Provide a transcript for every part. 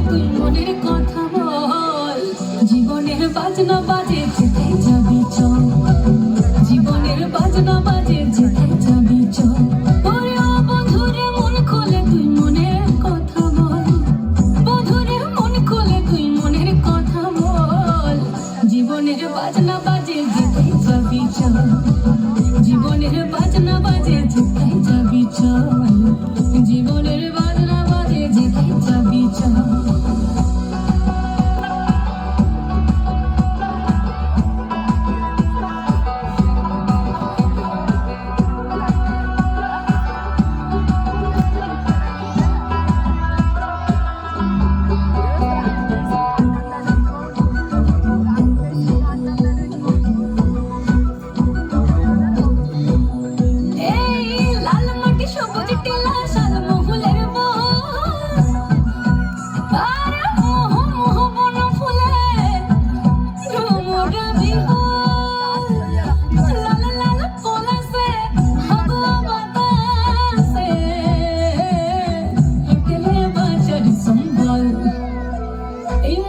তুই মনের কথা বল। জীবনের বাজনা বাজে যেথায় যাবি চল, জীবনের বাজনা বাজে যেথায় যাবি চল। ওরে ও বন্ধুরে মন খোলে তুই মনের কথা বল, বন্ধুরে মন খোলে তুই মনের কথা বল। জীবনের বাজনা বাজে যেথায় যাবি চল, জীবনের বাজনা বাজে যেথায় যাবি চল, জীবনের বাজনা বাজে যেথায় যাবি চল।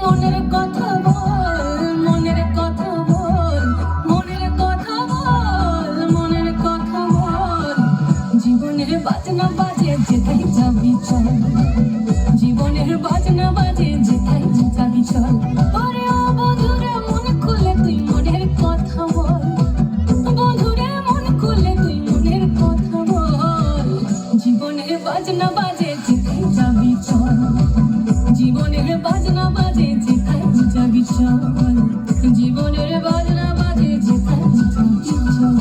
মনের কথা বল, মনের কথা বল, মনের কথা বল, মনের কথা বল। জীবনের বাজনা বাজে যেথায় যাবি চল, জীবনের বাজনা বাজে যেথায় যাবি চল। ওরে ও বন্ধুরে মন খুলে তুই মনের কথা বল, বন্ধুরে মন খুলে তুই মনের কথা বল। জীবনের বাজনা বাজে যেথায় যাবি চল, জীবনের বাজনা বাজে যেথায় যাবি চল, জীবনের বাজনা বাজে যেথায় যাবি চল।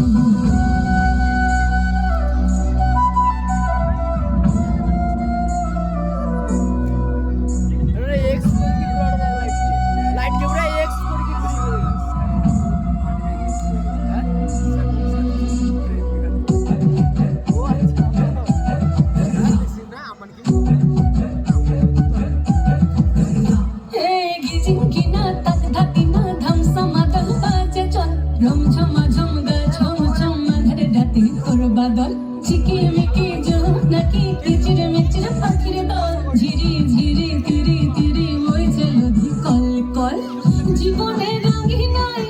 বাদল ঝিকিমিকি জোনাকি কিচির মিচির পাখির দল, ঝিরি ঝিরি তিরি তিরি বইছে নদী কল কল। জীবনে রঙি নাই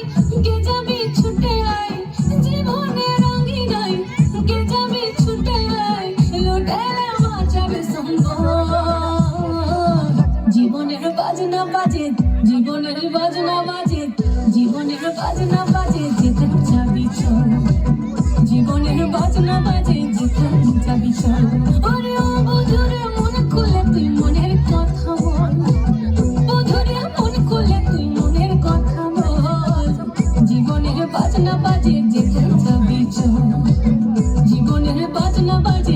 গে যাবি ছুটে আয়, জীবনে রঙি নাই গে যাবি ছুটে আয়, লুটেলে বাঁচার সঙ্গ। জীবনের বাজনা বাজে, জীবনের বাজনা বাজে, জীবনের বাজনা বাজে যেথায় যাবি চল, জীবনের বাজনা বাজে যেথায় যাবি চল। ওরে ও বন্ধুরে মন খুলে তুই মনের কথা বল, বন্ধুরে মন খুলে তুই মনের কথা বল। জীবনের বাজনা বাজে যেথায় যাবি চল, জীবনের বাজনা বাজে